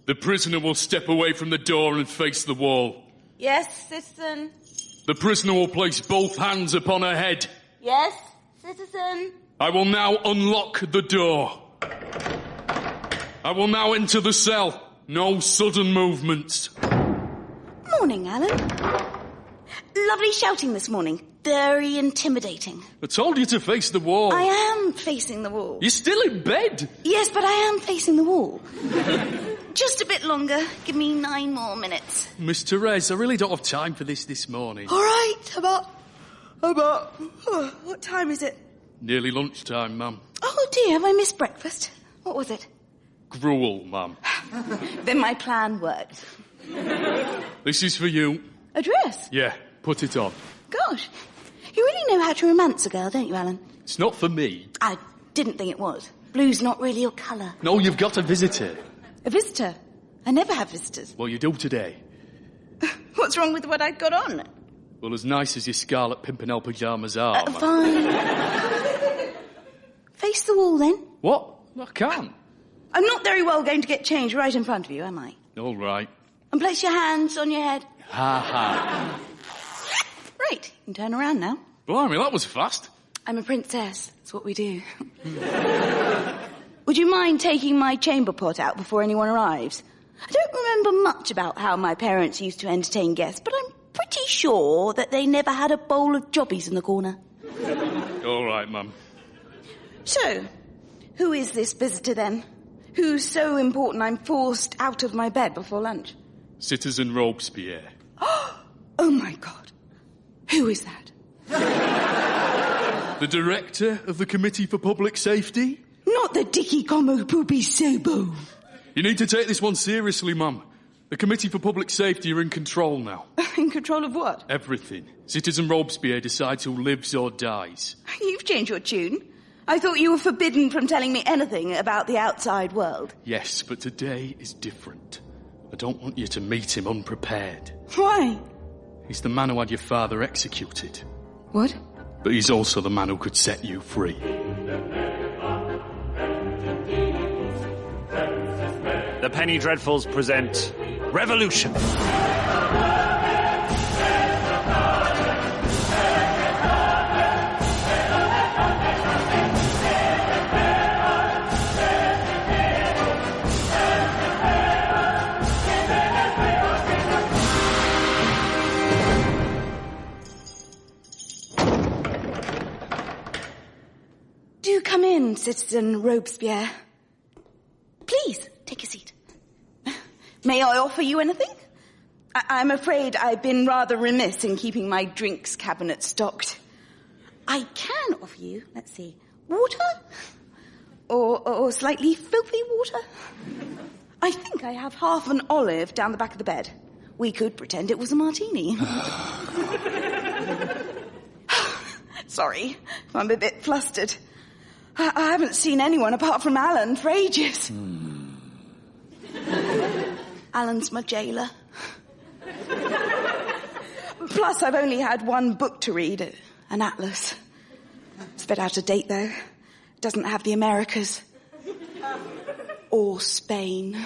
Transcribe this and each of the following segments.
The prisoner will step away from the door and face the wall. Yes, citizen. The prisoner will place both hands upon her head. Yes, citizen. I will now unlock the door. I will now enter the cell. No sudden movements. Morning, Alan. Lovely shouting this morning. Very intimidating. I told you to face the wall. I am facing the wall. You're still in bed. Yes, but I am facing the wall. Just a bit longer. Give me 9 more minutes. Miss Therese, I really don't have time for this morning. All right, about... what time is it? Nearly lunchtime, ma'am. Oh, dear, have I missed breakfast? What was it? Gruel, ma'am. Then my plan worked. This is for you. A dress? Yeah, put it on. Gosh, you really know how to romance a girl, don't you, Alan? It's not for me. I didn't think it was. Blue's not really your colour. No, you've got a visitor. A visitor? I never have visitors. Well, you do today. What's wrong with what I've got on? Well, as nice as your Scarlet Pimpernel pyjamas are. Fine. Face the wall, then. What? I can't. I'm not very well going to get changed right in front of you, am I? All right. And place your hands on your head. Ha ha. Right, you can turn around now. Blimey, that was fast. I'm a princess. That's what we do. Would you mind taking my chamber pot out before anyone arrives? I don't remember much about how my parents used to entertain guests, but I'm pretty sure that they never had a bowl of jobbies in the corner. All right, ma'am. So, who is this visitor then? Who's so important I'm forced out of my bed before lunch? Citizen Robespierre. Oh, my God. Who is that? The director of the Committee for Public Safety? Not the Dicky Como Poopy Sobo. You need to take this one seriously, ma'am. The Committee for Public Safety are in control now. In control of what? Everything. Citizen Robespierre decides who lives or dies. You've changed your tune. I thought you were forbidden from telling me anything about the outside world. Yes, but today is different. I don't want you to meet him unprepared. Why? He's the man who had your father executed. What? But he's also the man who could set you free. The Penny Dreadfuls present Revolution. Do come in, Citizen Robespierre. Please, take a seat. May I offer you anything? I'm afraid I've been rather remiss in keeping my drinks cabinet stocked. I can offer you, let's see, water? Or slightly filthy water? I think I have half an olive down the back of the bed. We could pretend it was a martini. Sorry, I'm a bit flustered. I haven't seen anyone apart from Alan for ages. Alan's my jailer. Plus, I've only had one book to read, an atlas. It's a bit out of date, though. It doesn't have the Americas. Or Spain.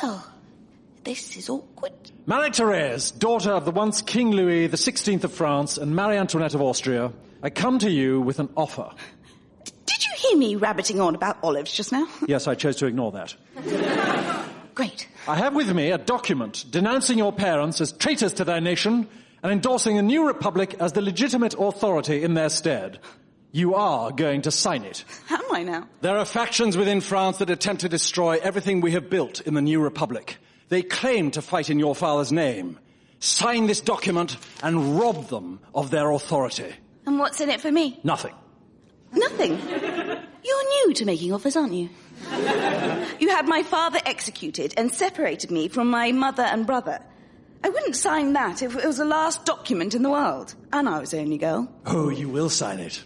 Well, this is awkward. Marie-Therese, daughter of the once King Louis XVI of France and Marie-Antoinette of Austria, I come to you with an offer. Did you hear me rabbiting on about olives just now? Yes, I chose to ignore that. Great. I have with me a document denouncing your parents as traitors to their nation and endorsing a new republic as the legitimate authority in their stead. You are going to sign it. Am I now? There are factions within France that attempt to destroy everything we have built in the new republic. They claim to fight in your father's name. Sign this document and rob them of their authority. And what's in it for me? Nothing. Nothing? You're new to making offers, aren't you? You had my father executed and separated me from my mother and brother. I wouldn't sign that if it was the last document in the world. And I was the only girl. Oh, you will sign it.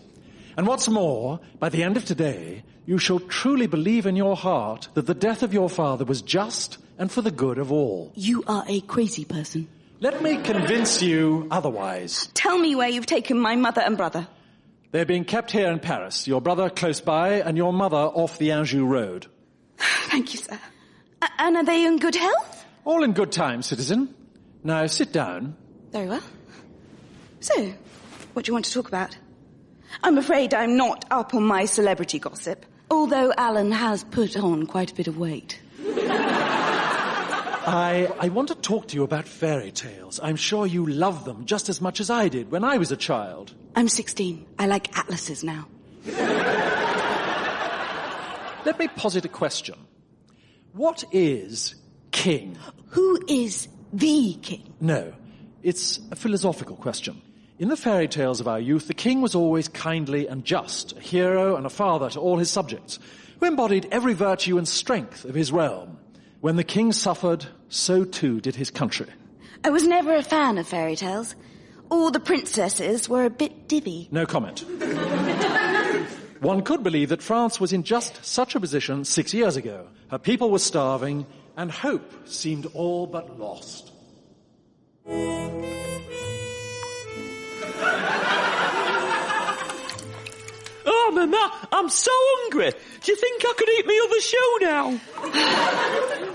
And what's more, by the end of today, you shall truly believe in your heart that the death of your father was just and for the good of all. You are a crazy person. Let me convince you otherwise. Tell me where you've taken my mother and brother. They're being kept here in Paris, your brother close by and your mother off the Anjou road. Thank you, sir. And are they in good health? All in good time, citizen. Now sit down. Very well. So, what do you want to talk about? I'm afraid I'm not up on my celebrity gossip, although Alan has put on quite a bit of weight. I want to talk to you about fairy tales. I'm sure you love them just as much as I did when I was a child. I'm 16. I like atlases now. Let me posit a question. What is king? Who is the king? No, it's a philosophical question. In the fairy tales of our youth, the king was always kindly and just, a hero and a father to all his subjects, who embodied every virtue and strength of his realm. When the king suffered, so too did his country. I was never a fan of fairy tales. All the princesses were a bit dibby. No comment. One could believe that France was in just such a position 6 years ago. Her people were starving, and hope seemed all but lost. Oh, Mama, I'm so hungry. Do you think I could eat my other shoe now?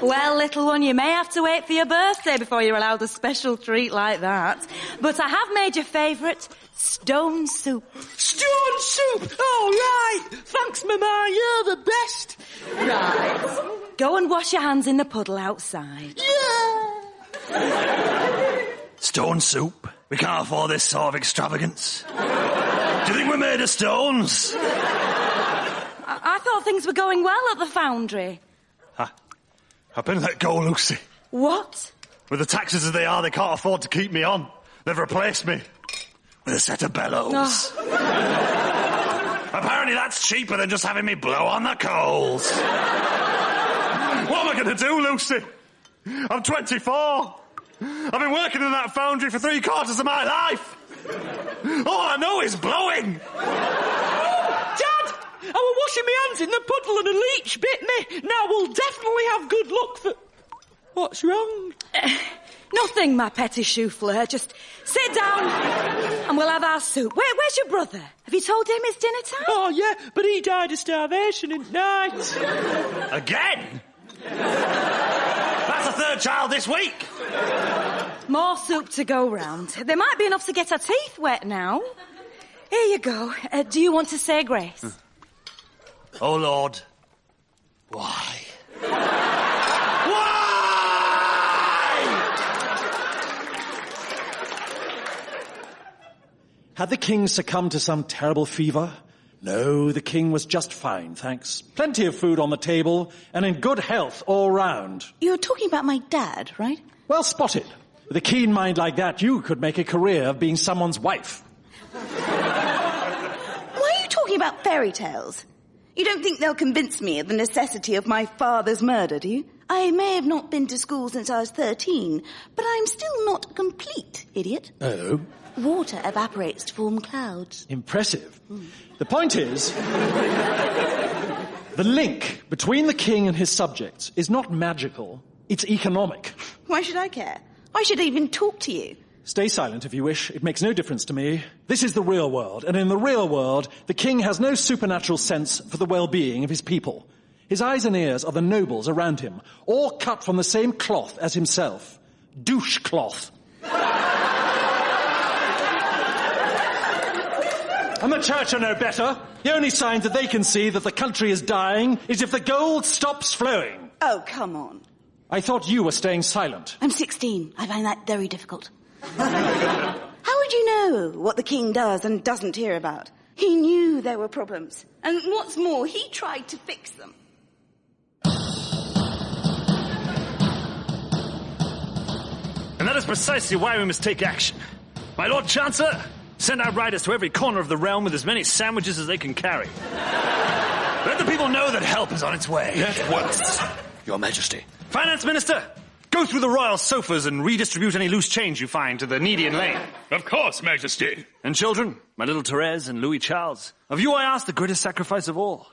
Well, little one, you may have to wait for your birthday before you're allowed a special treat like that. But I have made your favourite, stone soup. Stone soup! Oh, right. Thanks, Mama. You're the best. Right. Go and wash your hands in the puddle outside. Yeah! Stone soup? We can't afford this sort of extravagance. Do you think we're made of stones? I thought things were going well at the foundry. I've been let go, Lucy. What? With the taxes as they are, they can't afford to keep me on. They've replaced me with a set of bellows. Oh. Apparently that's cheaper than just having me blow on the coals. What am I going to do, Lucy? I'm 24. I've been working in that foundry for 3/4 of my life. All I know is blowing. Dad! I was washing my hands in the puddle and a leech bit me. Now we'll definitely have good luck for... What's wrong? Nothing, my petty choufleur. Just sit down and we'll have our soup. Where's your brother? Have you told him it's dinner time? Oh, yeah, but he died of starvation at night. Again? That's the third child this week. More soup to go round. There might be enough to get our teeth wet now. Here you go. Do you want to say grace? Oh, Lord. Why? Had the king succumbed to some terrible fever? No, the king was just fine, thanks. Plenty of food on the table, and in good health all round. You're talking about my dad, right? Well spotted. With a keen mind like that, you could make a career of being someone's wife. Why are you talking about fairy tales? You don't think they'll convince me of the necessity of my father's murder, do you? I may have not been to school since I was 13, but I'm still not a complete idiot. Oh? Water evaporates to form clouds. Impressive. The point is, the link between the king and his subjects is not magical, it's economic. Why should I care? Why should I even talk to you? Stay silent if you wish. It makes no difference to me. This is the real world, and in the real world, the king has no supernatural sense for the well-being of his people. His eyes and ears are the nobles around him, all cut from the same cloth as himself. Douche cloth. And the church are no better. The only signs that they can see that the country is dying is if the gold stops flowing. Oh, come on. I thought you were staying silent. I'm 16. I find that very difficult. How would you know what the king does and doesn't hear about? He knew there were problems. And what's more, he tried to fix them. And that is precisely why we must take action. My Lord Chancellor, send out riders to every corner of the realm with as many sandwiches as they can carry. Let the people know that help is on its way. At once, Your Majesty. Finance Minister, go through the royal sofas and redistribute any loose change you find to the needy and lame. Of course, Majesty. And children, my little Therese and Louis Charles, of you I ask the greatest sacrifice of all.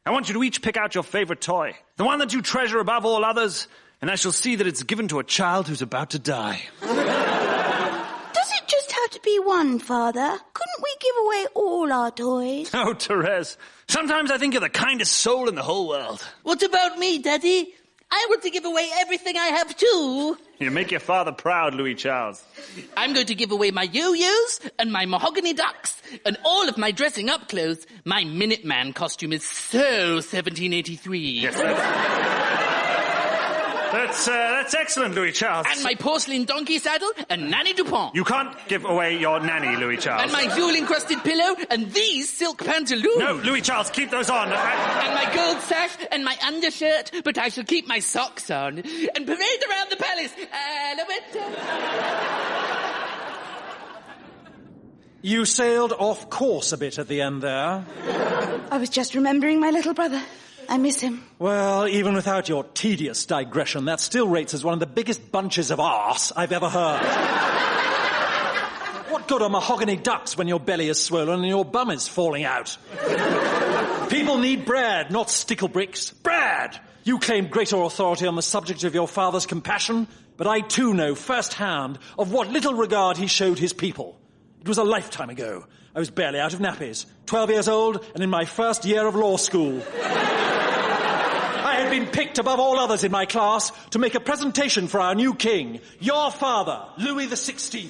I want you to each pick out your favorite toy, the one that you treasure above all others, and I shall see that it's given to a child who's about to die. Does it just have to just be one, Father? Couldn't we give away all our toys? Oh, Therese, sometimes I think you're the kindest soul in the whole world. What about me, Daddy? I want to give away everything I have too. You make your father proud, Louis Charles. I'm going to give away my yo-yos and my mahogany ducks and all of my dressing up clothes. My Minuteman costume is so 1783. Yes, that's excellent, Louis Charles. And my porcelain donkey saddle and Nanny Dupont. You can't give away your nanny, Louis Charles. And my jewel-encrusted pillow and these silk pantaloons. No, Louis Charles, keep those on. And my gold sash and my undershirt, but I shall keep my socks on. And parade around the palace. You sailed off course a bit at the end there. I was just remembering my little brother. I miss him. Well, even without your tedious digression, that still rates as one of the biggest bunches of arse I've ever heard. What good are mahogany ducks when your belly is swollen and your bum is falling out? People need bread, not stickle bricks. Bread! You claim greater authority on the subject of your father's compassion, but I too know firsthand of what little regard he showed his people. It was a lifetime ago. I was barely out of nappies, 12 years old, and in my first year of law school. I had been picked above all others in my class to make a presentation for our new king, your father, Louis XVI.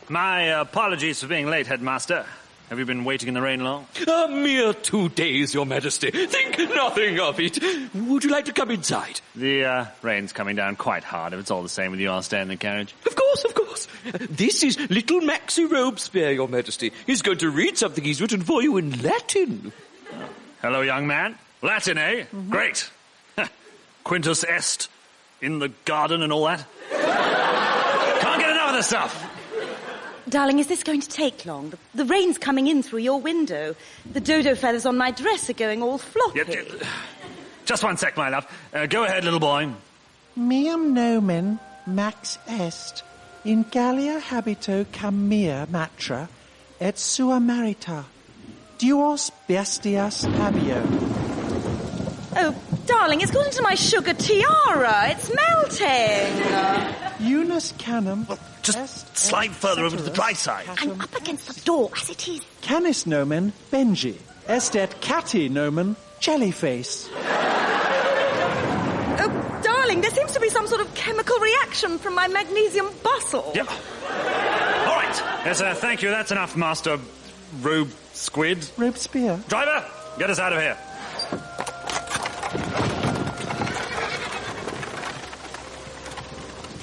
My apologies for being late, Headmaster. Have you been waiting in the rain long? A mere 2 days, Your Majesty. Think nothing of it. Would you like to come inside? The rain's coming down quite hard. If it's all the same with you, I'll stay in the carriage. Of course, of course. This is little Maxie Robespierre, Your Majesty. He's going to read something he's written for you in Latin. Hello, young man. Latin, eh? Mm-hmm. Great. Quintus est in the garden and all that. Can't get enough of this stuff. Darling, is this going to take long? The rain's coming in through your window. The dodo feathers on my dress are going all floppy. Just one sec, my love. Go ahead, little boy. Meum nomen max est in Gallia habito cam mea matra et sua marita duos bestias habio. Oh, darling, it's got into my sugar tiara. It's melting. Unus canum. Just slide further over to the dry side. I'm up against the door as it is. Canis nomen Benji. Estet cati nomen jellyface. Oh, darling, there seems to be some sort of chemical reaction from my magnesium bustle. Yeah. All right. Yes, thank you. That's enough, Master Robespierre. Driver, get us out of here.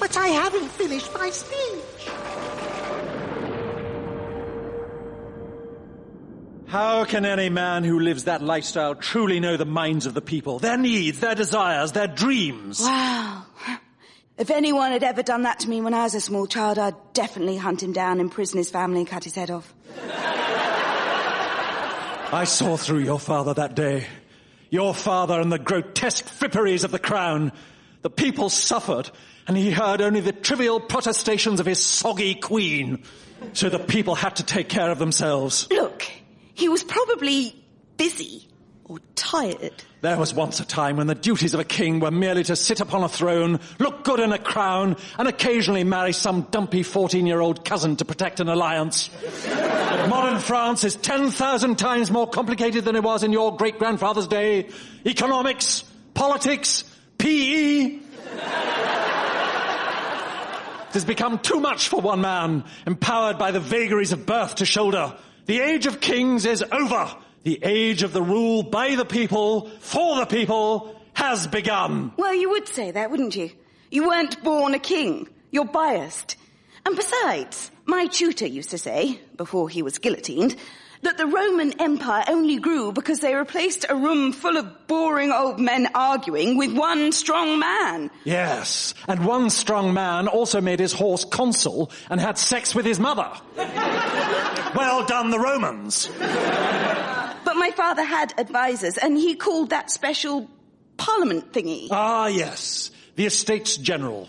But I haven't finished my speech. How can any man who lives that lifestyle truly know the minds of the people, their needs, their desires, their dreams? Wow. If anyone had ever done that to me when I was a small child, I'd definitely hunt him down, imprison his family and cut his head off. I saw through your father that day. Your father and the grotesque fripperies of the crown. The people suffered, and he heard only the trivial protestations of his soggy queen. So the people had to take care of themselves. Look, he was probably busy or tired. There was once a time when the duties of a king were merely to sit upon a throne, look good in a crown, and occasionally marry some dumpy 14-year-old cousin to protect an alliance. Modern France is 10,000 times more complicated than it was in your great-grandfather's day. Economics, politics, PE. It has become too much for one man, empowered by the vagaries of birth to shoulder. The age of kings is over. The age of the rule by the people, for the people, has begun. Well, you would say that, wouldn't you? You weren't born a king. You're biased. And besides, my tutor used to say, before he was guillotined, that the Roman Empire only grew because they replaced a room full of boring old men arguing with one strong man. Yes, and one strong man also made his horse consul and had sex with his mother. Well done, the Romans. But my father had advisors, and he called that special parliament thingy. Ah, yes, the Estates General.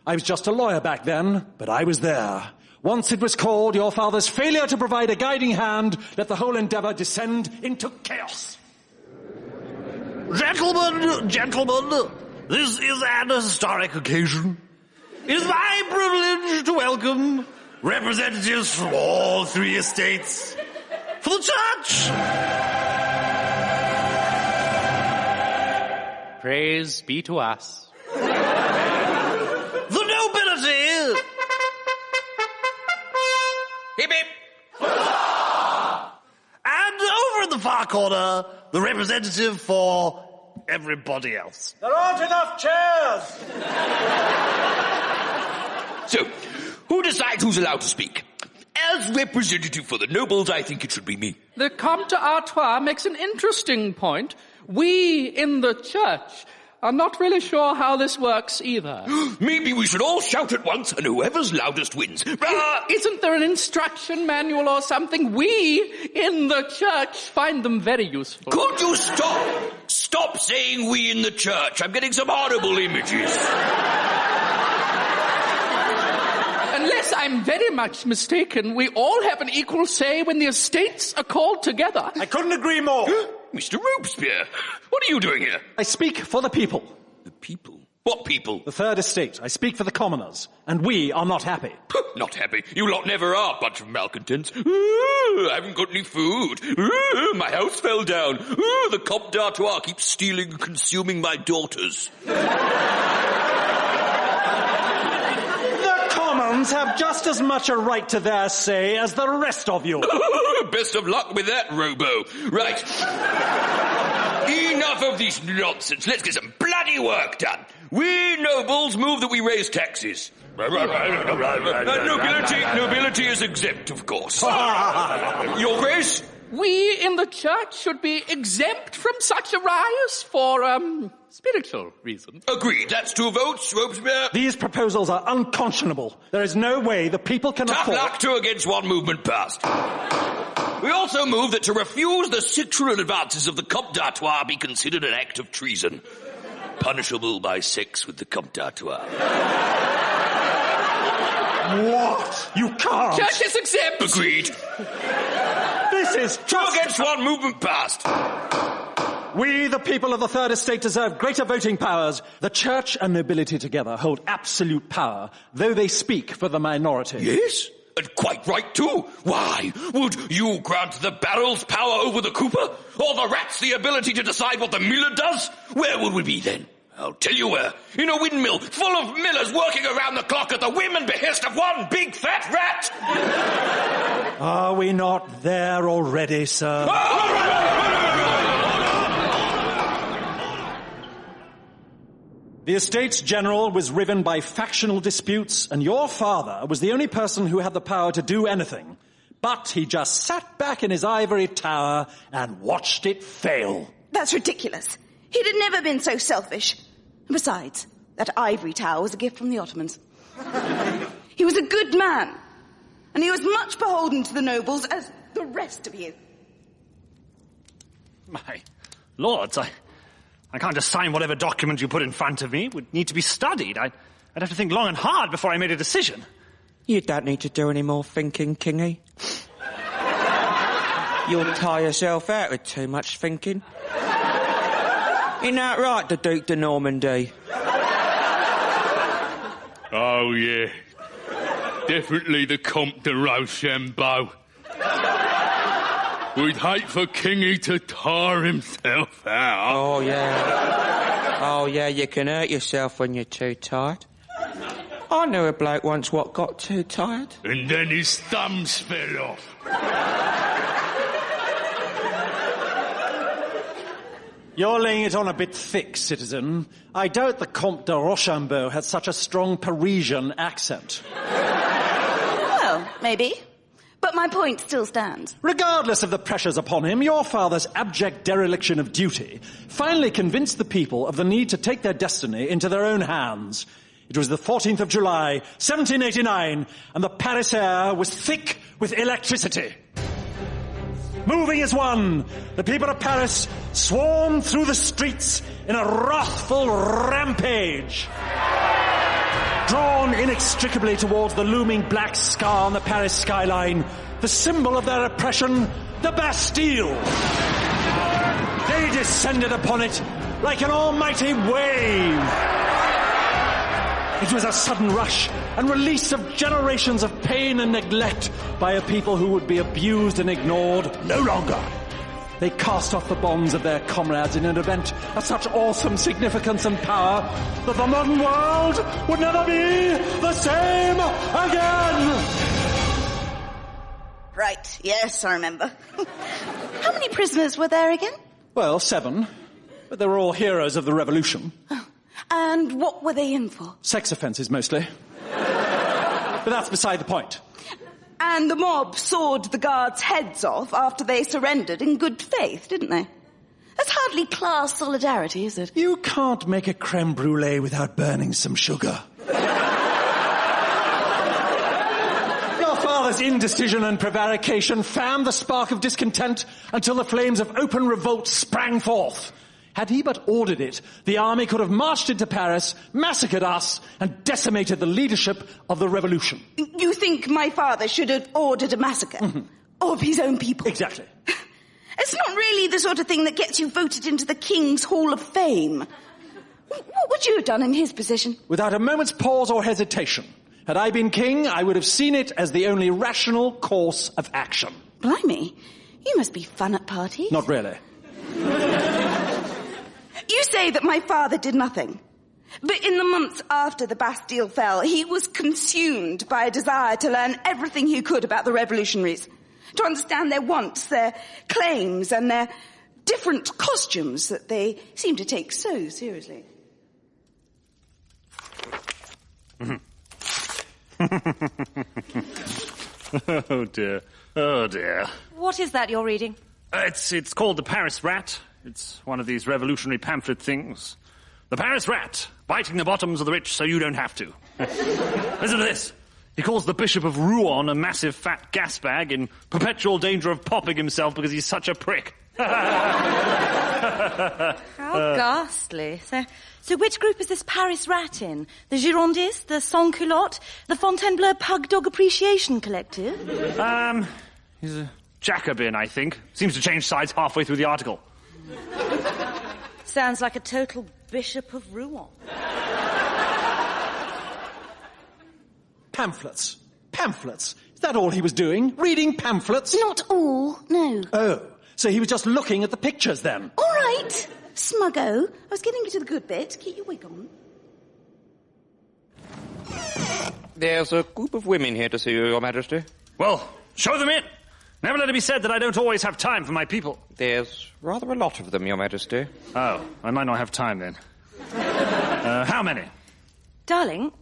I was just a lawyer back then, but I was there. Once it was called, your father's failure to provide a guiding hand let the whole endeavour descend into chaos. Gentlemen, This is an historic occasion. It is my privilege to welcome representatives from all three estates for the church. Praise be to us. The nobility. Hip hip. And over in the far corner, the representative for everybody else. There aren't enough chairs! So, who decides who's allowed to speak? As representative for the nobles, I think it should be me. The Comte d'Artois makes an interesting point. We in the church are not really sure how this works either. Maybe we should all shout at once, and whoever's loudest wins. Isn't there an instruction manual or something? We in the church find them very useful. Could you stop? Stop saying we in the church. I'm getting some horrible images. Unless I'm very much mistaken, we all have an equal say when the estates are called together. I couldn't agree more. Mr. Robespierre, what are you doing here? I speak for the people. The people? What people? The Third Estate. I speak for the commoners. And we are not happy. Not happy? You lot never are, bunch of malcontents. Ooh, I haven't got any food. Ooh, my house fell down. Ooh, the Comte d'Artois keeps stealing and consuming my daughters. Have just as much a right to their say as the rest of you. Best of luck with that, Robo. Right. Enough of this nonsense. Let's get some bloody work done. We nobles move that we raise taxes. Nobility is exempt, of course. Your Grace? We in the church should be exempt from such a rise for, spiritual reasons. Agreed. That's 2 votes, Robespierre. These proposals are unconscionable. There is no way the people can Tough afford... luck, 2 against 1 movement passed. We also move that to refuse the sexual advances of the Comte d'Artois be considered an act of treason, punishable by sex with the Comte d'Artois. What? You can't! Church is exempt! Agreed. This is 2 against 1 movement passed. We, the people of the Third Estate, deserve greater voting powers. The church and nobility together hold absolute power, though they speak for the minority. Yes, and quite right too. Why? Would you grant the barrels power over the cooper? Or the rats the ability to decide what the miller does? Where would we be then? I'll tell you where. In a windmill full of millers working around the clock at the whim and behest of one big fat rat. Are we not there already, sir? The Estates General was riven by factional disputes, and your father was the only person who had the power to do anything. But he just sat back in his ivory tower and watched it fail. That's ridiculous. He'd have never been so selfish. Besides, that ivory tower was a gift from the Ottomans. He was a good man, and he was much beholden to the nobles as the rest of you. My lords, I can't just sign whatever document you put in front of me. It would need to be studied. I'd have to think long and hard before I made a decision. You don't need to do any more thinking, Kingy. You'll tire yourself out with too much thinking. Isn't that right, the Duc de Normandy? Oh, yeah. Definitely the Comte de Rochambeau. We'd hate for Kingy to tire himself out. Oh, yeah. Oh, yeah, you can hurt yourself when you're too tired. I knew a bloke once what got too tired. And then his thumbs fell off. You're laying it on a bit thick, citizen. I doubt the Comte de Rochambeau had such a strong Parisian accent. Well, maybe. But my point still stands. Regardless of the pressures upon him, your father's abject dereliction of duty finally convinced the people of the need to take their destiny into their own hands. It was the 14th of July, 1789, and the Paris air was thick with electricity. Moving as one, the people of Paris swarmed through the streets in a wrathful rampage. Drawn inextricably towards the looming black scar on the Paris skyline, the symbol of their oppression, the Bastille. They descended upon it like an almighty wave. It was a sudden rush and release of generations of pain and neglect by a people who would be abused and ignored no longer. They cast off the bonds of their comrades in an event of such awesome significance and power that the modern world would never be the same again. Right, yes, I remember. How many prisoners were there again? Well, 7. But they were all heroes of the revolution. Oh. And what were they in for? Sex offences, mostly. But that's beside the point. And the mob sawed the guards' heads off after they surrendered in good faith, didn't they? That's hardly class solidarity, is it? You can't make a creme brulee without burning some sugar. Your father's indecision and prevarication fanned the spark of discontent until the flames of open revolt sprang forth. Had he but ordered it, the army could have marched into Paris, massacred us, and decimated the leadership of the revolution. You think my father should have ordered a massacre? Mm-hmm. Of his own people? Exactly. It's not really the sort of thing that gets you voted into the King's Hall of Fame. What would you have done in his position? Without a moment's pause or hesitation. Had I been king, I would have seen it as the only rational course of action. Blimey, you must be fun at parties. Not really. You say that my father did nothing. But in the months after the Bastille fell, he was consumed by a desire to learn everything he could about the revolutionaries, to understand their wants, their claims, and their different costumes that they seem to take so seriously. Oh, dear. Oh, dear. What is that you're reading? It's called The Paris Rat. It's one of these revolutionary pamphlet things. The Paris Rat, biting the bottoms of the rich so you don't have to. Listen to this. He calls the Bishop of Rouen a massive fat gas bag in perpetual danger of popping himself because he's such a prick. How ghastly. So which group is this Paris Rat in? The Girondists, the Sans-Culottes, the Fontainebleau Pug Dog Appreciation Collective? He's a Jacobin, I think. Seems to change sides halfway through the article. Sounds like a total Bishop of Rouen. Pamphlets. Pamphlets. Is that all he was doing? Reading pamphlets? Not all, no. Oh, so he was just looking at the pictures then? All right, Smuggo. I was getting you to the good bit. Keep your wig on. There's a group of women here to see you, Your Majesty. Well, show them in. Never let it be said that I don't always have time for my people. There's rather a lot of them, Your Majesty. Oh, I might not have time then. How many? Darling,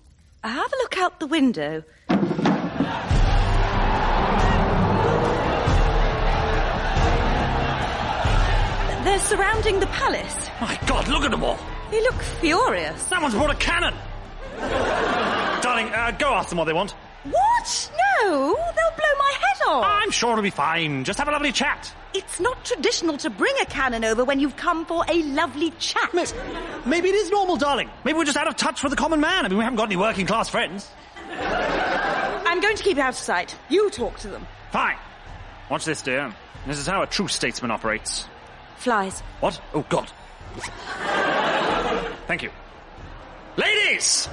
have a look out the window. They're surrounding the palace. My God, look at them all. They look furious. Someone's brought a cannon. Darling, go ask them what they want. What? No, they'll blow my head off. I'm sure it'll be fine. Just have a lovely chat. It's not traditional to bring a cannon over when you've come for a lovely chat. Maybe it is normal, darling. Maybe we're just out of touch with the common man. I mean, we haven't got any working class friends. I'm going to keep it out of sight. You talk to them. Fine. Watch this, dear. This is how a true statesman operates. Flies. What? Oh, God. Thank you. Ladies!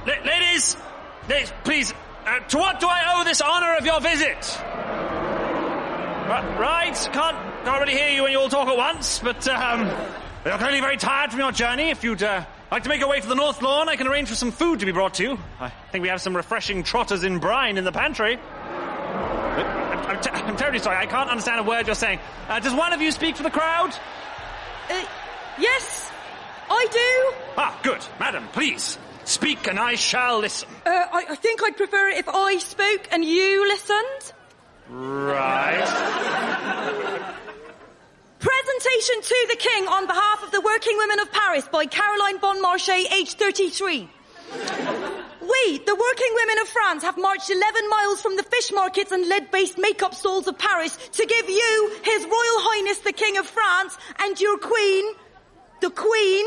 Ladies, please, to what do I owe this honour of your visit? Right, can't really hear you when you all talk at once, but you're clearly very tired from your journey. If you'd like to make your way to the North Lawn, I can arrange for some food to be brought to you. I think we have some refreshing trotters in brine in the pantry. I'm terribly sorry, I can't understand a word you're saying. Does one of you speak for the crowd? Yes, I do. Ah, good. Madam, please. Speak and I shall listen. I think I'd prefer it if I spoke and you listened. Right. Presentation to the King on behalf of the working women of Paris by Caroline Bonmarché, aged 33. We, the working women of France, have marched 11 miles from the fish markets and lead-based makeup stalls of Paris to give you, His Royal Highness the King of France, and your Queen, the Queen,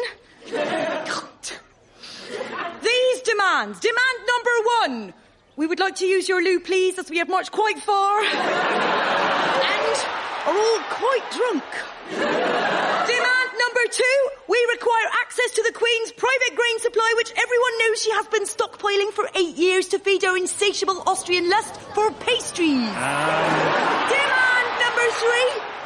these demands. Demand number 1. We would like to use your loo, please, as we have marched quite far and are all quite drunk. Demand number 2. We require access to the Queen's private grain supply, which everyone knows she has been stockpiling for 8 years to feed her insatiable Austrian lust for pastries. Demand number 3.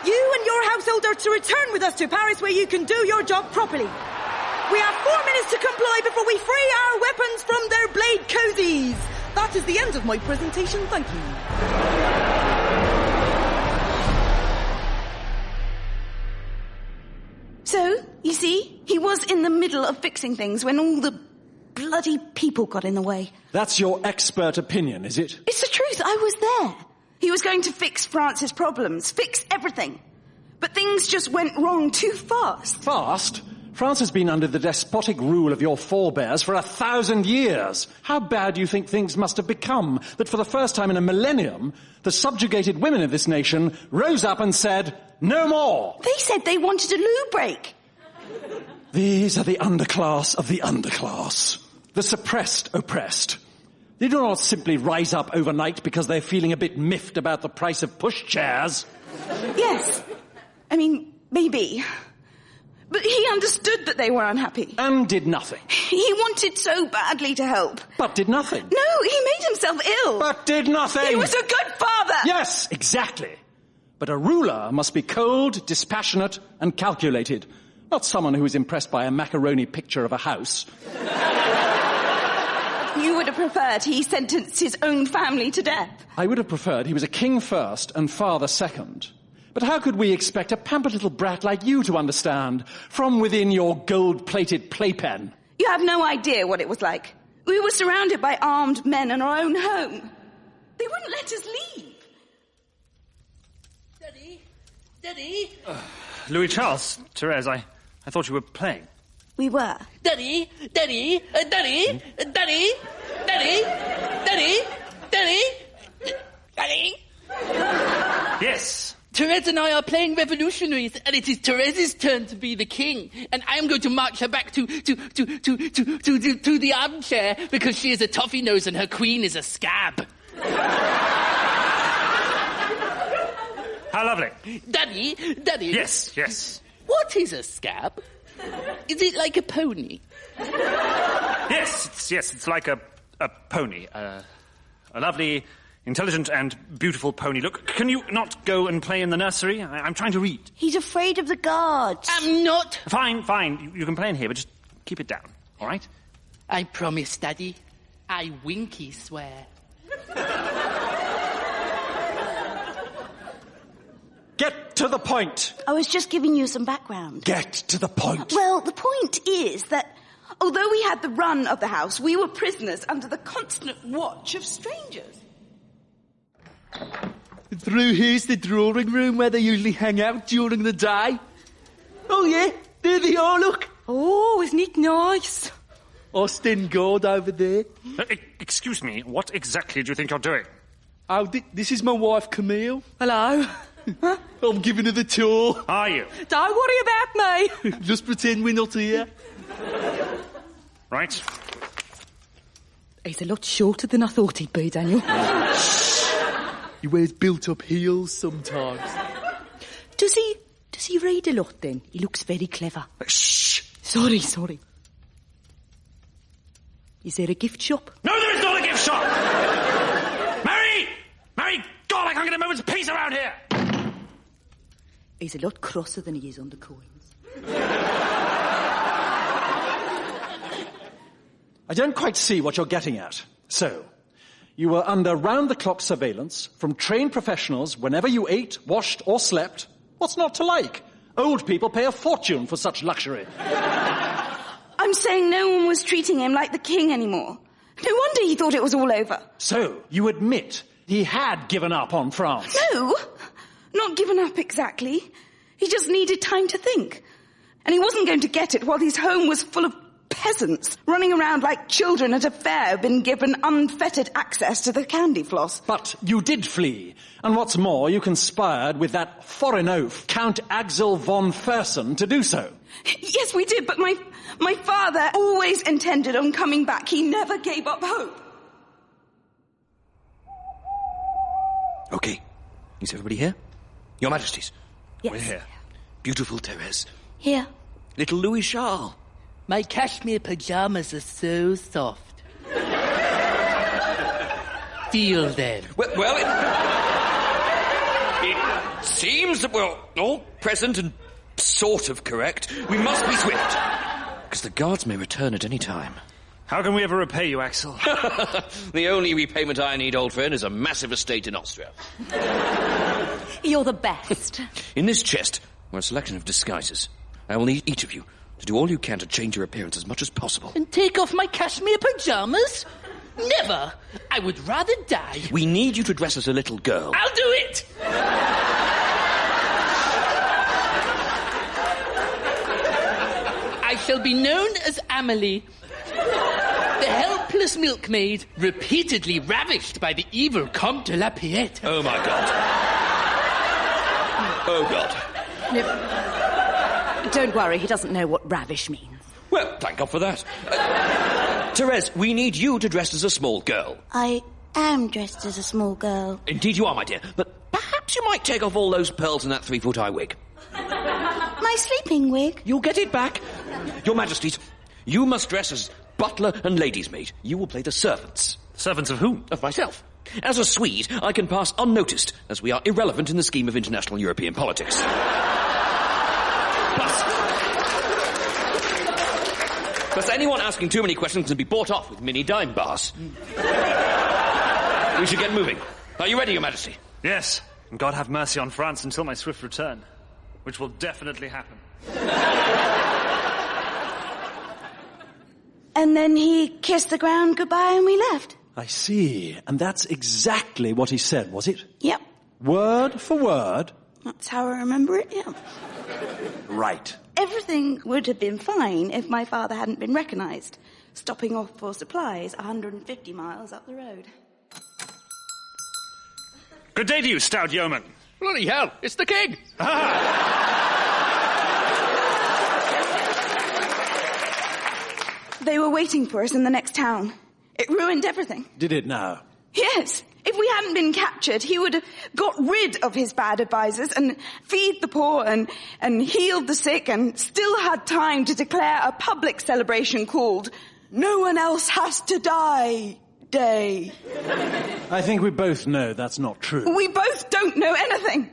You and your household are to return with us to Paris where you can do your job properly. We have 4 minutes to comply before we free our weapons from their blade cozies. That is the end of my presentation. Thank you. So, you see, he was in the middle of fixing things when all the bloody people got in the way. That's your expert opinion, is it? It's the truth. I was there. He was going to fix France's problems, fix everything. But things just went wrong too fast. Fast? France has been under the despotic rule of your forebears for 1,000 years. How bad do you think things must have become that for the first time in a millennium, the subjugated women of this nation rose up and said, no more? They said they wanted a loo break. These are the underclass of the underclass. The suppressed oppressed. They do not simply rise up overnight because they're feeling a bit miffed about the price of pushchairs. Yes. I mean, maybe. But he understood that they were unhappy. And did nothing. He wanted so badly to help. But did nothing. No, he made himself ill. But did nothing. He was a good father. Yes, exactly. But a ruler must be cold, dispassionate, and calculated. Not someone who is impressed by a macaroni picture of a house. You would have preferred he sentenced his own family to death. I would have preferred he was a king first and father second. But how could we expect a pampered little brat like you to understand from within your gold-plated playpen? You have no idea what it was like. We were surrounded by armed men in our own home. They wouldn't let us leave. Daddy? Louis Charles, Therese, I thought you were playing. We were. Daddy? Yes. Therese and I are playing revolutionaries, and it is Therese's turn to be the king. And I am going to march her back to the armchair because she is a toffee nose and her queen is a scab. How lovely. Daddy? Yes. What is a scab? Is it like a pony? Yes, it's like a pony. A lovely, intelligent and beautiful pony. Look, can you not go and play in the nursery? I'm trying to read. He's afraid of the guards. I'm not. Fine. You can play in here, but just keep it down, all right? I promise, Daddy. I winky swear. Get to the point. I was just giving you some background. Get to the point. Well, the point is that although we had the run of the house, we were prisoners under the constant watch of strangers. Through here's the drawing room where they usually hang out during the day. Oh, yeah, there they are, look. Oh, isn't it nice? Austin God over there. Excuse me, what exactly do you think you're doing? Oh, this is my wife, Camille. Hello. I'm giving her the tour. Are you? Don't worry about me. Just pretend we're not here. Right. He's a lot shorter than I thought he'd be, Daniel. He wears built-up heels sometimes. Does he read a lot then? He looks very clever. Shh! Sorry. Is there a gift shop? No, there is not a gift shop! Mary! God, I can't get a moment's peace around here! He's a lot crosser than he is on the coins. I don't quite see what you're getting at. So, you were under round-the-clock surveillance from trained professionals whenever you ate, washed, or slept. What's not to like? Old people pay a fortune for such luxury. I'm saying no one was treating him like the king anymore. No wonder he thought it was all over. So, you admit he had given up on France? No, not given up exactly. He just needed time to think. And he wasn't going to get it while his home was full of peasants running around like children at a fair been given unfettered access to the candy floss. But you did flee. And what's more, you conspired with that foreign oaf, Count Axel von Fersen, to do so. Yes, we did, but my father always intended on coming back. He never gave up hope. Okay. Is everybody here? Your Majesties. Yes. We're here. Beautiful Therese. Here. Little Louis Charles. My cashmere pajamas are so soft. Feel them. Well, it seems that we're all present and sort of correct. We must be swift, because the guards may return at any time. How can we ever repay you, Axel? The only repayment I need, old friend, is a massive estate in Austria. You're the best. In this chest are a selection of disguises. I will need each of you to do all you can to change your appearance as much as possible. And take off my cashmere pajamas? Never! I would rather die. We need you to dress as a little girl. I'll do it! I shall be known as Amelie, the helpless milkmaid repeatedly ravished by the evil Comte de la Piette. Oh, my God. Oh, God. No, don't worry, he doesn't know what ravish means. Well, thank God for that. Therese, we need you to dress as a small girl. I am dressed as a small girl. Indeed you are, my dear. But perhaps you might take off all those pearls and that 3-foot high wig. My sleeping wig? You'll get it back. Your Majesties, you must dress as butler and lady's maid. You will play the servants. Servants of whom? Of myself. As a Swede, I can pass unnoticed, as we are irrelevant in the scheme of international European politics. Plus, anyone asking too many questions can be bought off with mini dime bars. We should get moving. Are you ready, Your Majesty? Yes. And God have mercy on France until my swift return, which will definitely happen. And then he kissed the ground goodbye and we left. I see. And that's exactly what he said, was it? Yep. Word for word? That's how I remember it, yeah. Right. Everything would have been fine if my father hadn't been recognised, stopping off for supplies 150 miles up the road. Good day to you, stout yeoman. Bloody hell, it's the king! They were waiting for us in the next town. It ruined everything. Did it now? Yes. If we hadn't been captured, he would have got rid of his bad advisors and feed the poor and healed the sick and still had time to declare a public celebration called No One Else Has to Die Day. I think we both know that's not true. We both don't know anything.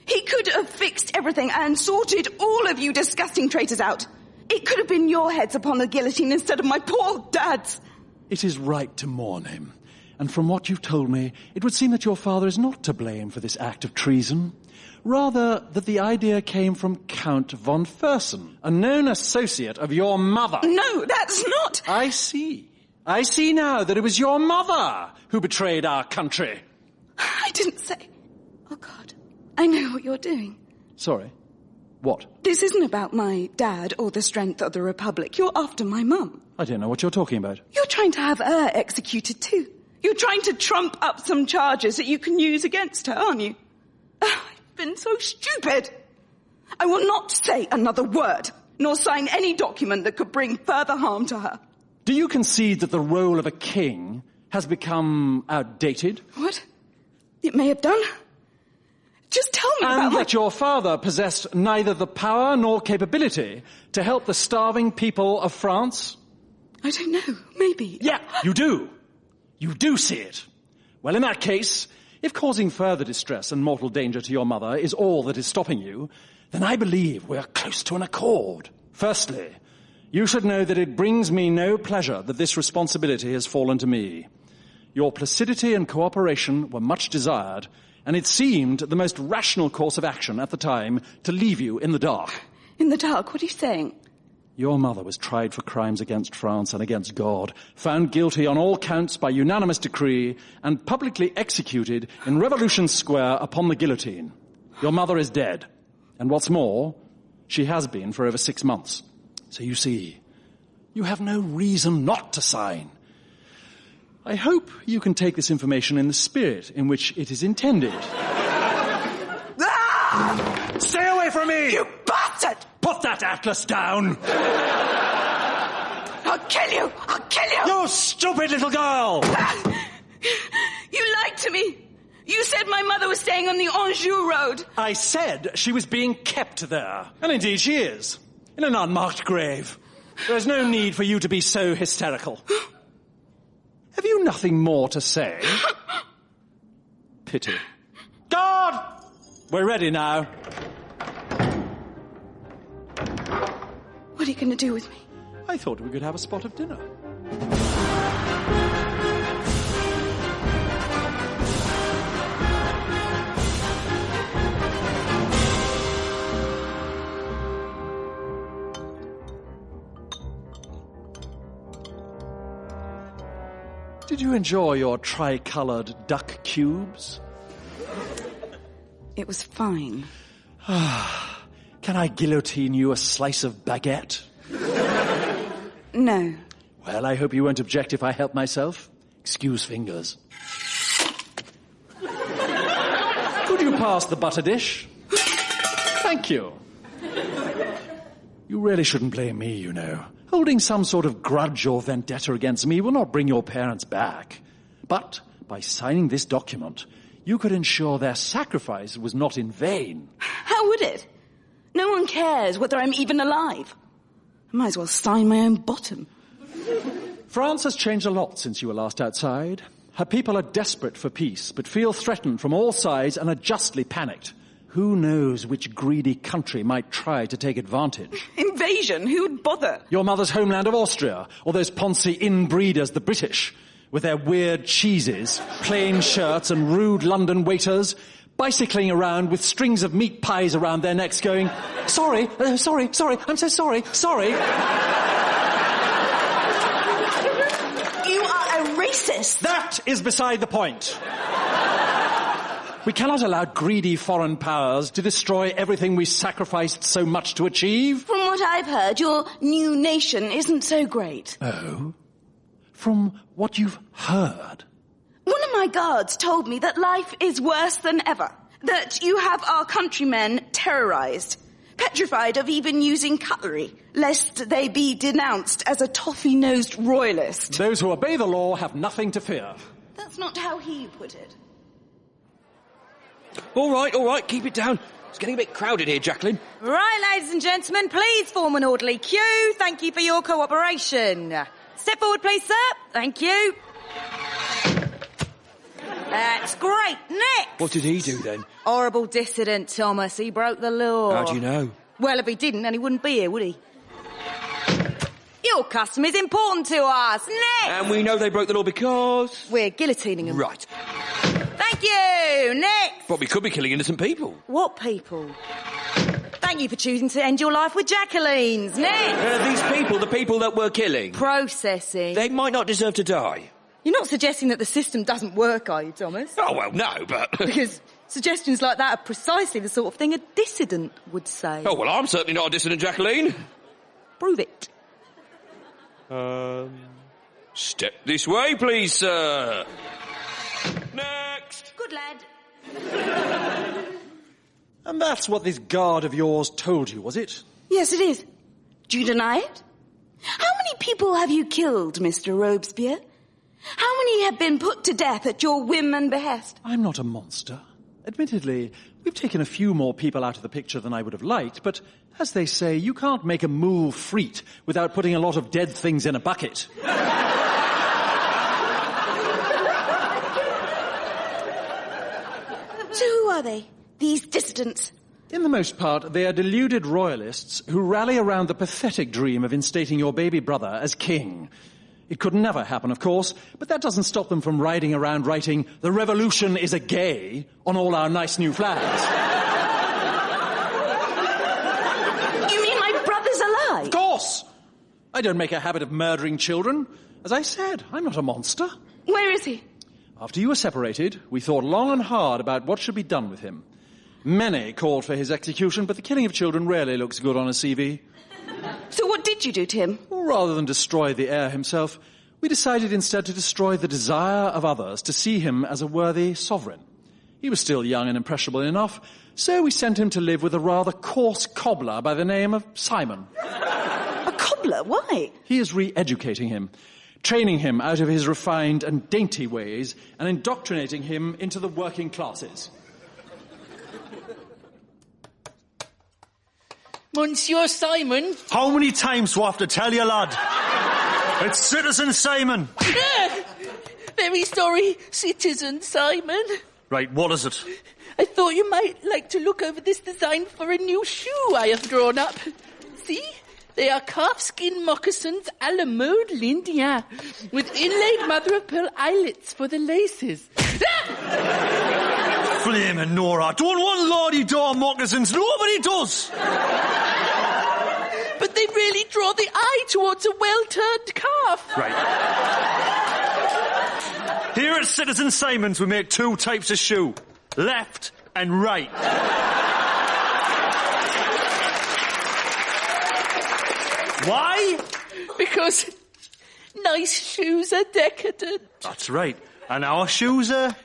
He could have fixed everything and sorted all of you disgusting traitors out. It could have been your heads upon the guillotine instead of my poor dad's. It is right to mourn him. And from what you've told me, it would seem that your father is not to blame for this act of treason. Rather, that the idea came from Count von Fersen, a known associate of your mother. No, that's not... I see. I see now that it was your mother who betrayed our country. I didn't say... Oh, God. I know what you're doing. Sorry. What? This isn't about my dad or the strength of the Republic. You're after my mum. I don't know what you're talking about. You're trying to have her executed too. You're trying to trump up some charges that you can use against her, aren't you? I've been so stupid. I will not say another word, nor sign any document that could bring further harm to her. Do you concede that the role of a king has become outdated? What? It may have done. Just tell me about And that your father possessed neither the power nor capability to help the starving people of France? I don't know. Maybe. Yeah, you do. You do see it. Well, in that case, if causing further distress and mortal danger to your mother is all that is stopping you, then I believe we are close to an accord. Firstly, you should know that it brings me no pleasure that this responsibility has fallen to me. Your placidity and cooperation were much desired, and it seemed the most rational course of action at the time to leave you in the dark. In the dark? What are you saying? Your mother was tried for crimes against France and against God, found guilty on all counts by unanimous decree, and publicly executed in Revolution Square upon the guillotine. Your mother is dead. And what's more, she has been for over 6 months. So you see, you have no reason not to sign. I hope you can take this information in the spirit in which it is intended. Ah! Stay away from me! You bastard! Put that atlas down! I'll kill you! I'll kill you! You stupid little girl! You lied to me! You said my mother was staying on the Anjou Road. I said she was being kept there. And indeed she is. In an unmarked grave. There's no need for you to be so hysterical. Have you nothing more to say? Pity. Guard! We're ready now. What are you going to do with me? I thought we could have a spot of dinner. Did you enjoy your tricolored duck cubes? It was fine. Can I guillotine you a slice of baguette? No. Well, I hope you won't object if I help myself. Excuse fingers. Could you pass the butter dish? Thank you. You really shouldn't blame me, you know. Holding some sort of grudge or vendetta against me will not bring your parents back. But by signing this document, you could ensure their sacrifice was not in vain. How would it? No one cares whether I'm even alive. I might as well sign my own bottom. France has changed a lot since you were last outside. Her people are desperate for peace, but feel threatened from all sides and are justly panicked. Who knows which greedy country might try to take advantage? Invasion? Who'd bother? Your mother's homeland of Austria, or those poncy inbreeders, the British, with their weird cheeses, plain shirts and rude London waiters, bicycling around with strings of meat pies around their necks going, sorry, I'm so sorry. You are a racist. That is beside the point. We cannot allow greedy foreign powers to destroy everything we sacrificed so much to achieve. From what I've heard, your new nation isn't so great. Oh? From what you've heard? One of my guards told me that life is worse than ever. That you have our countrymen terrorized, petrified of even using cutlery, lest they be denounced as a toffee-nosed royalist. Those who obey the law have nothing to fear. That's not how he put it. All right, keep it down. It's getting a bit crowded here, Jacqueline. Right, ladies and gentlemen, please form an orderly queue. Thank you for your cooperation. Step forward, please, sir. Thank you. That's great. Next. What did he do then? Horrible dissident, Thomas. He broke the law. How do you know? Well, if he didn't, then he wouldn't be here, would he? Your custom is important to us. Next. And we know they broke the law because... We're guillotining them. Right. Thank you. Next. But we could be killing innocent people. What people? Thank you for choosing to end your life with Jacqueline's. Next. These people, the people that we're killing. Processing. They might not deserve to die. You're not suggesting that the system doesn't work, are you, Thomas? Oh, well, no, but... Because suggestions like that are precisely the sort of thing a dissident would say. Oh, well, I'm certainly not a dissident, Jacqueline. Prove it. Step this way, please, sir. Next. Good lad. And that's what this guard of yours told you, was it? Yes, it is. Do you deny it? How many people have you killed, Mr. Robespierre? How many have been put to death at your whim and behest? I'm not a monster. Admittedly, we've taken a few more people out of the picture than I would have liked, but as they say, you can't make a moule frite without putting a lot of dead things in a bucket. So who are they, these dissidents? In the most part, they are deluded royalists who rally around the pathetic dream of instating your baby brother as king. It could never happen, of course, but that doesn't stop them from riding around writing, "The revolution is a gay," on all our nice new flags. You mean my brother's alive? Of course! I don't make a habit of murdering children. As I said, I'm not a monster. Where is he? After you were separated, we thought long and hard about what should be done with him. Many called for his execution, but the killing of children rarely looks good on a CV. So what did you do to him? Well, rather than destroy the heir himself, we decided instead to destroy the desire of others to see him as a worthy sovereign. He was still young and impressionable enough, so we sent him to live with a rather coarse cobbler by the name of Simon. A cobbler? Why? He is re-educating him. training him out of his refined and dainty ways and indoctrinating him into the working classes. Monsieur Simon. How many times do I have to tell you, lad? It's Citizen Simon. Very sorry, Citizen Simon. Right, what is it? I thought you might like to look over this design for a new shoe I have drawn up. See? They are calfskin moccasins a la mode l'Indien, with inlaid mother-of-pearl eyelets for the laces. Flaming Nora, don't want lordy-door moccasins, nobody does! But they really draw the eye towards a well-turned calf. Right. Here at Citizen Simon's we make two types of shoe. Left and right. Why? Because nice shoes are decadent. That's right. And our shoes are...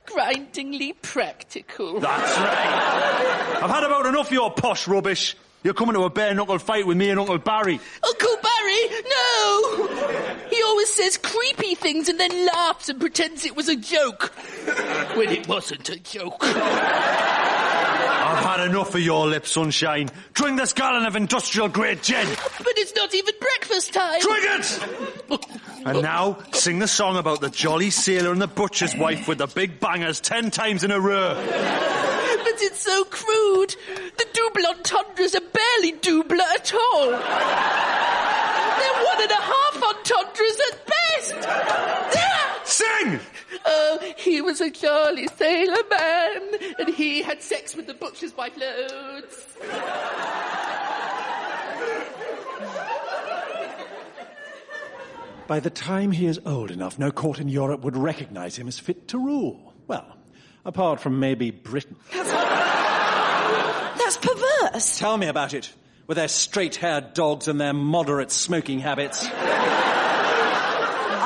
grindingly practical. That's right. I've had about enough of your posh rubbish. You're coming to a bare-knuckle fight with me and Uncle Barry. Uncle Barry? No! He always says creepy things and then laughs and pretends it was a joke. When it wasn't a joke. I've had enough of your lip, sunshine. Drink this gallon of industrial-grade gin. But it's not even breakfast time. Drink it! And now, sing the song about the jolly sailor and the butcher's wife with the big bangers 10 times in a row. But it's so crude. The double entendres are barely double at all. They're 1.5 entendres at best. Sing! Oh, he was a jolly sailor man, and he had sex with the butcher's wife loads. By the time he is old enough, no court in Europe would recognize him as fit to rule. Well, apart from maybe Britain. That's perverse. Tell me about it, with their straight-haired dogs and their moderate smoking habits.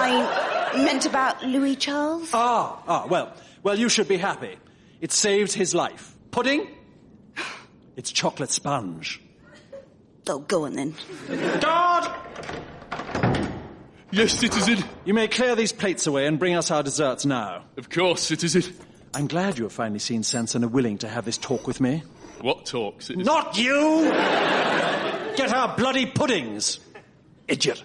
I meant about Louis Charles. Well, you should be happy. It saved his life. Pudding? It's chocolate sponge. Oh, go on then. Guard! Yes, citizen. You may clear these plates away and bring us our desserts now. Of course, citizen. I'm glad you have finally seen sense and are willing to have this talk with me. What talk, citizen? Not you! Get our bloody puddings! Idiot.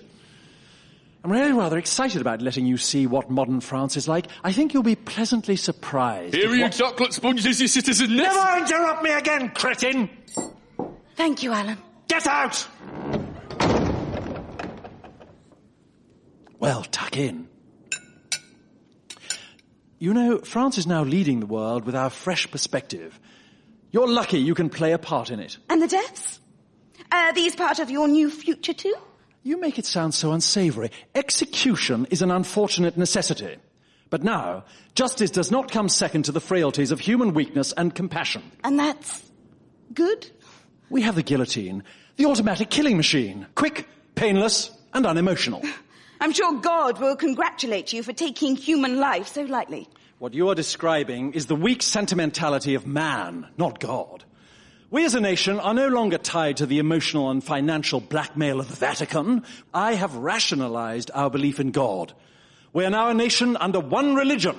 I'm really rather excited about letting you see what modern France is like. I think you'll be pleasantly surprised. Here are your chocolate sponges, you citizen. Never interrupt me again, cretin! Thank you, Alan. Get out! Well, tuck in. You know, France is now leading the world with our fresh perspective. You're lucky you can play a part in it. And the deaths? Are these part of your new future too? You make it sound so unsavory. Execution is an unfortunate necessity. But now, justice does not come second to the frailties of human weakness and compassion. And that's good? We have the guillotine, the automatic killing machine. Quick, painless, and unemotional. I'm sure God will congratulate you for taking human life so lightly. What you are describing is the weak sentimentality of man, not God. We as a nation are no longer tied to the emotional and financial blackmail of the Vatican. I have rationalized our belief in God. We are now a nation under one religion,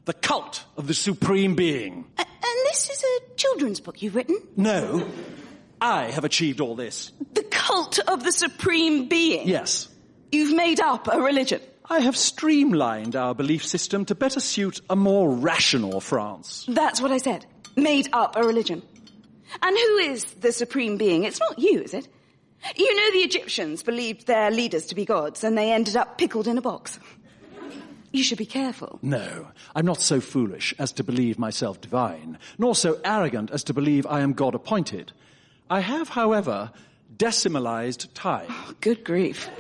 the cult of the Supreme Being. And this is a children's book you've written? No, I have achieved all this. The cult of the Supreme Being? Yes. You've made up a religion? I have streamlined our belief system to better suit a more rational France. That's what I said. Made up a religion. And who is the Supreme Being? It's not you, is it? You know the Egyptians believed their leaders to be gods, and they ended up pickled in a box. You should be careful. No, I'm not so foolish as to believe myself divine, nor so arrogant as to believe I am God-appointed. I have, however, decimalized time. Oh, good grief.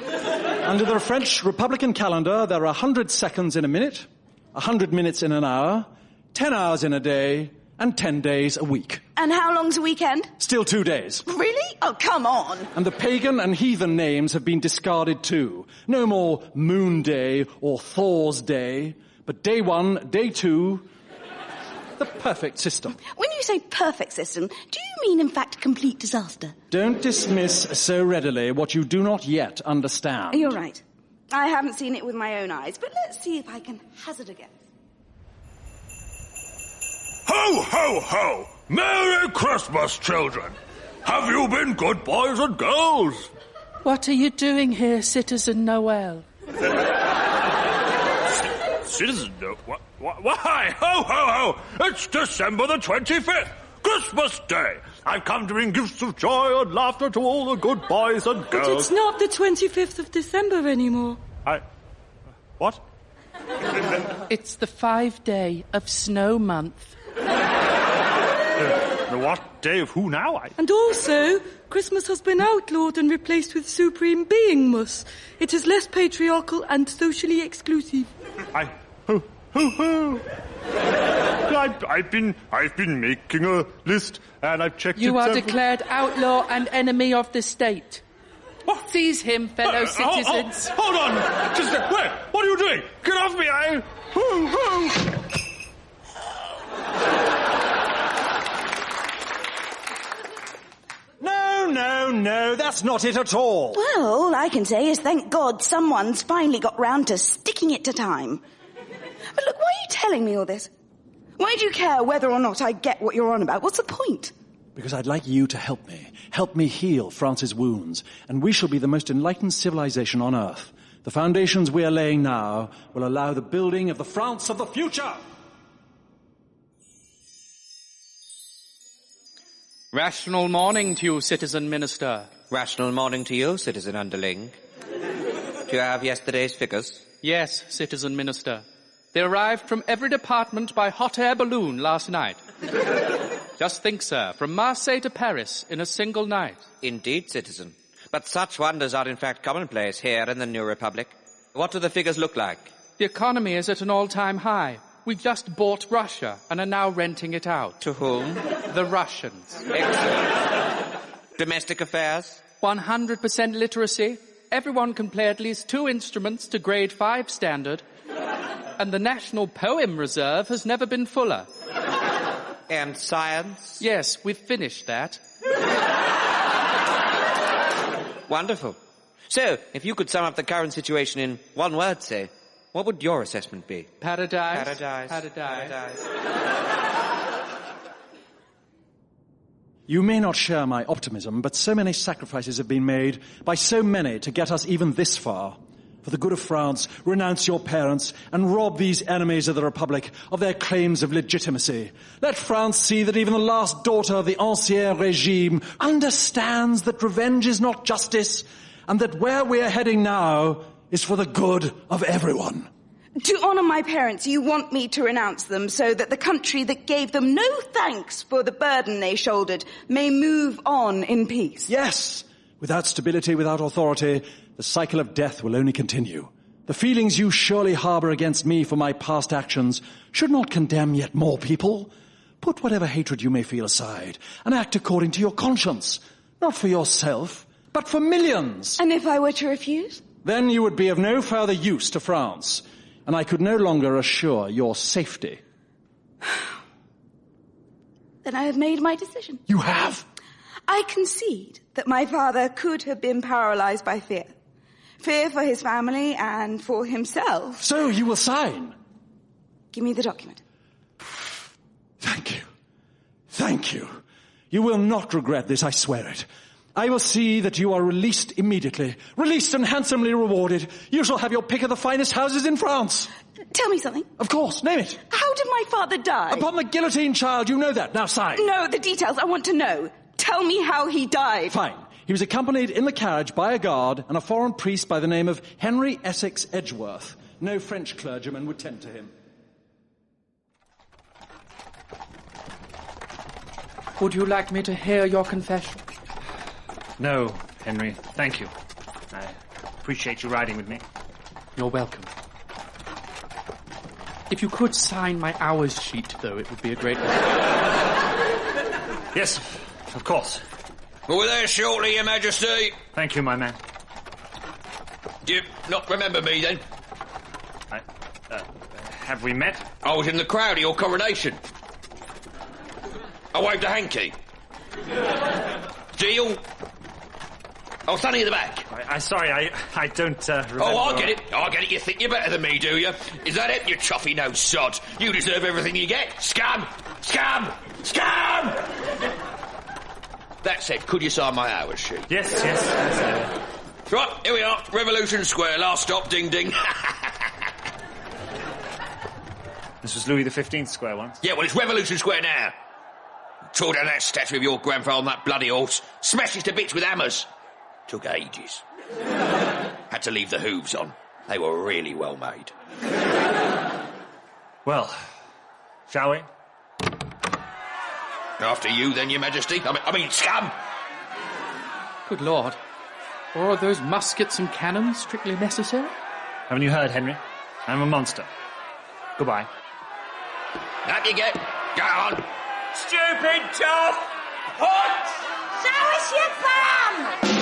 Under the French Republican calendar, there are 100 seconds in a minute, 100 minutes in an hour, 10 hours in a day, and 10 days a week. And how long's a weekend? Still 2 days. Really? Oh, come on. And the pagan and heathen names have been discarded too. No more Moon Day or Thor's Day, but Day 1, Day 2, the perfect system. When you say perfect system, do you mean, in fact, complete disaster? Don't dismiss so readily what you do not yet understand. You're right. I haven't seen it with my own eyes, but let's see if I can hazard a guess. Ho, ho, ho! Merry Christmas, children! Have you been good boys and girls? What are you doing here, Citizen Noel? Citizen Noel? Why? Ho, ho, ho! It's December the 25th! Christmas Day! I've come to bring gifts of joy and laughter to all the good boys and girls. But it's not the 25th of December anymore. What? It's the 5-day of snow month. The what day of who now? And also, Christmas has been outlawed and replaced with Supreme Beingmas. It is less patriarchal and socially exclusive. I've been making a list, and I've checked You it are several... declared outlaw and enemy of the state. Seize him, fellow citizens. Hold on! Just wait! What are you doing? Get off me! No, that's not it at all. Well, all I can say is thank God someone's finally got round to sticking it to time. But look, why are you telling me all this? Why do you care whether or not I get what you're on about? What's the point? Because I'd like you to help me heal France's wounds, and we shall be the most enlightened civilization on Earth. The foundations we are laying now will allow the building of the France of the future. Rational morning to you, Citizen Minister. Rational morning to you, Citizen Underling. Do you have yesterday's figures? Yes, Citizen Minister. They arrived from every department by hot air balloon last night. Just think, sir, from Marseille to Paris in a single night. Indeed, Citizen. But such wonders are in fact commonplace here in the New Republic. What do the figures look like? The economy is at an all-time high. We've just bought Russia and are now renting it out. To whom? The Russians. Excellent. Domestic affairs? 100% literacy. Everyone can play at least 2 instruments to grade 5 standard. And the National Poem Reserve has never been fuller. And science? Yes, we've finished that. Wonderful. So, if you could sum up the current situation in one word, say, what would your assessment be? Paradise. Paradise. Paradise. You may not share my optimism, but so many sacrifices have been made by so many to get us even this far. For the good of France, renounce your parents and rob these enemies of the Republic of their claims of legitimacy. Let France see that even the last daughter of the Ancien Regime understands that revenge is not justice, and that where we are heading now is for the good of everyone. To honour my parents, you want me to renounce them so that the country that gave them no thanks for the burden they shouldered may move on in peace. Yes. Without stability, without authority, the cycle of death will only continue. The feelings you surely harbour against me for my past actions should not condemn yet more people. Put whatever hatred you may feel aside and act according to your conscience. Not for yourself, but for millions. And if I were to refuse? Then you would be of no further use to France, and I could no longer assure your safety. Then I have made my decision. You have? I concede that my father could have been paralyzed by fear. Fear for his family and for himself. So you will sign? Give me the document. Thank you. Thank you. You will not regret this, I swear it. I will see that you are released immediately. Released and handsomely rewarded. You shall have your pick of the finest houses in France. Tell me something. Of course, name it. How did my father die? Upon the guillotine, child, you know that. Now sign. No, the details. I want to know. Tell me how he died. Fine. He was accompanied in the carriage by a guard and a foreign priest by the name of Henry Essex Edgeworth. No French clergyman would tend to him. Would you like me to hear your confession? No, Henry, thank you. I appreciate you riding with me. You're welcome. If you could sign my hours sheet, though, it would be a great help. Yes, of course. We're there shortly, Your Majesty. Thank you, my man. Do you not remember me, then? Have we met? I was in the crowd at your coronation. I waved a hanky. Deal? Oh, standing at the back. I'm sorry, I don't remember... Oh, I get it. You think you're better than me, do you? Is that it, you chuffy-nosed sod? You deserve everything you get. Scum! Scum! Scum! That said, could you sign my hours sheet? Yes. Right, here we are. Revolution Square. Last stop, ding, ding. This was Louis XV Square once. Yeah, well, it's Revolution Square now. Tore down that statue of your grandfather on that bloody horse. Smashed it to bits with hammers. Took ages. Had to leave the hooves on. They were really well made. Well, shall we? After you, then, Your Majesty. I mean, scum! Good Lord. Or are those muskets and cannons strictly necessary? Haven't you heard, Henry? I'm a monster. Goodbye. Up you get. Go on. Stupid tough! Hot! Show us your thumb!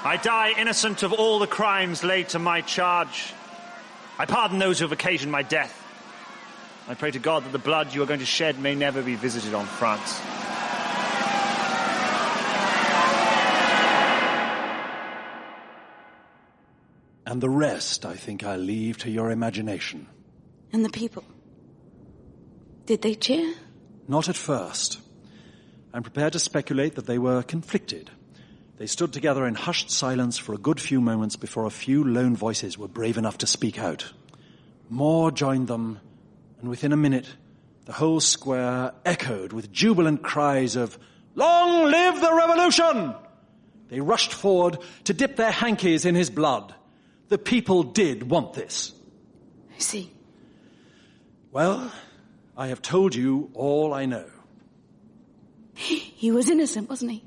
I die innocent of all the crimes laid to my charge. I pardon those who have occasioned my death. I pray to God that the blood you are going to shed may never be visited on France. And the rest, I think I leave to your imagination. And the people? Did they cheer? Not at first. I'm prepared to speculate that they were conflicted. They stood together in hushed silence for a good few moments before a few lone voices were brave enough to speak out. More joined them, and within a minute, the whole square echoed with jubilant cries of, "Long live the revolution!" They rushed forward to dip their hankies in his blood. The people did want this. I see. Well, I have told you all I know. He was innocent, wasn't he?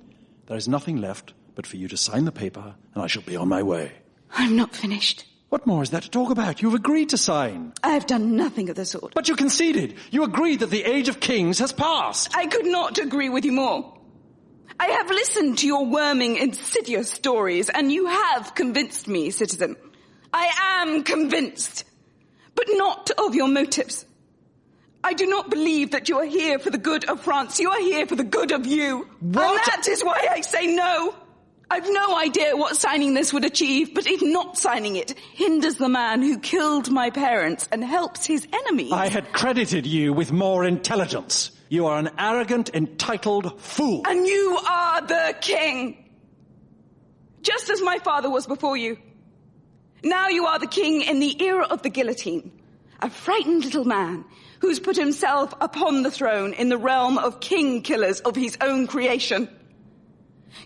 There is nothing left but for you to sign the paper, and I shall be on my way. I'm not finished. What more is there to talk about? You've agreed to sign. I've done nothing of the sort. But you conceded. You agreed that the age of kings has passed. I could not agree with you more. I have listened to your worming, insidious stories, and you have convinced me, citizen. I am convinced, but not of your motives. I do not believe that you are here for the good of France. You are here for the good of you. What? And that is why I say no. I've no idea what signing this would achieve, but if not signing it hinders the man who killed my parents and helps his enemies... I had credited you with more intelligence. You are an arrogant, entitled fool. And you are the king. Just as my father was before you. Now you are the king in the era of the guillotine. A frightened little man who's put himself upon the throne in the realm of king killers of his own creation.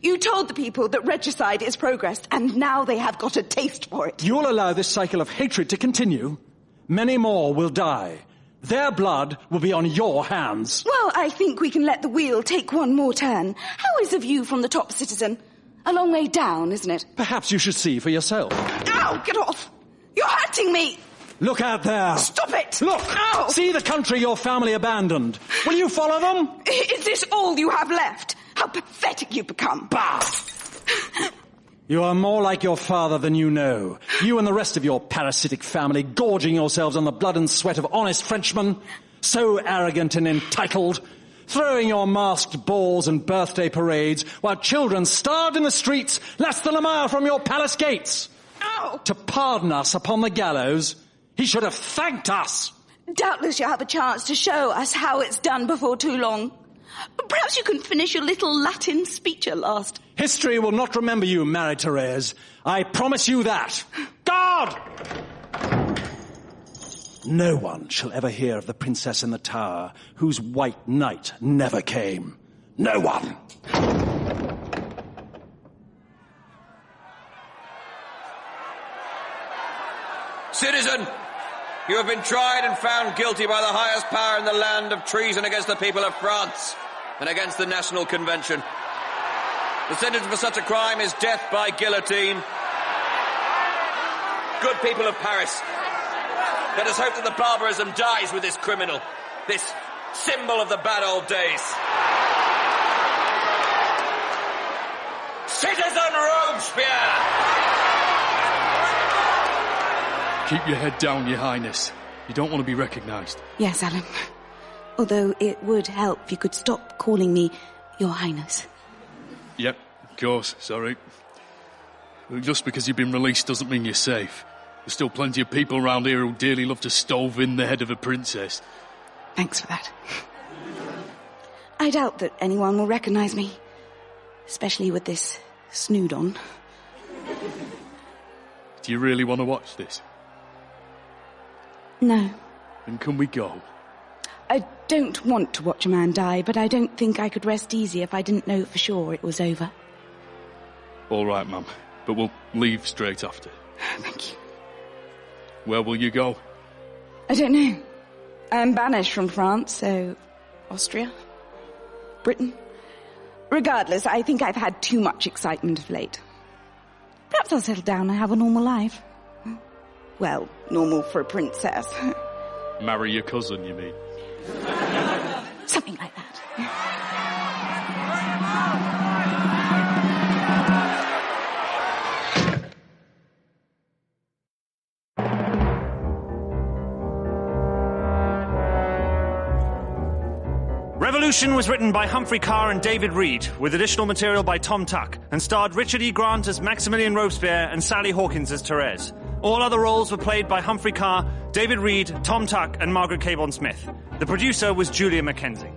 You told the people that regicide is progress, and now they have got a taste for it. You'll allow this cycle of hatred to continue. Many more will die. Their blood will be on your hands. Well, I think we can let the wheel take one more turn. How is the view from the top, citizen? A long way down, isn't it? Perhaps you should see for yourself. Ow! Get off! You're hurting me! Look out there! Stop it! Look! Ow! See the country your family abandoned. Will you follow them? Is this all you have left? How pathetic you've become. Bah! You are more like your father than you know. You and the rest of your parasitic family gorging yourselves on the blood and sweat of honest Frenchmen. So arrogant and entitled. Throwing your masked balls and birthday parades while children starved in the streets less than a mile from your palace gates. Ow! To pardon us upon the gallows, he should have thanked us. Doubtless you'll have a chance to show us how it's done before too long. Perhaps you can finish your little Latin speech at last. History will not remember you, Marie-Therese. I promise you that. Guard! No one shall ever hear of the princess in the tower whose white knight never came. No one. Citizen, you have been tried and found guilty by the highest power in the land of treason against the people of France and against the National Convention. The sentence for such a crime is death by guillotine. Good people of Paris, let us hope that the barbarism dies with this criminal, this symbol of the bad old days. Citizen Robespierre! Keep your head down, Your Highness. You don't want to be recognised. Yes, Alan. Although it would help if you could stop calling me Your Highness. Yep, of course, sorry. Just because you've been released doesn't mean you're safe. There's still plenty of people around here who dearly love to stove in the head of a princess. Thanks for that. I doubt that anyone will recognize me. Especially with this snood on. Do you really want to watch this? No. Then can we go? I don't want to watch a man die, but I don't think I could rest easy if I didn't know for sure it was over. All right, Mum. But we'll leave straight after. Thank you. Where will you go? I don't know. I'm banished from France, so... Austria? Britain? Regardless, I think I've had too much excitement of late. Perhaps I'll settle down and have a normal life. Well, normal for a princess. Marry your cousin, you mean? Something like that. Revolution was written by Humphrey Carr and David Reed, with additional material by Tom Tuck, and starred Richard E. Grant as Maximilien Robespierre and Sally Hawkins as Therese. All other roles were played by Humphrey Carr, David Reed, Tom Tuck, and Margaret Cabourn Smith. The producer was Julia Mackenzie.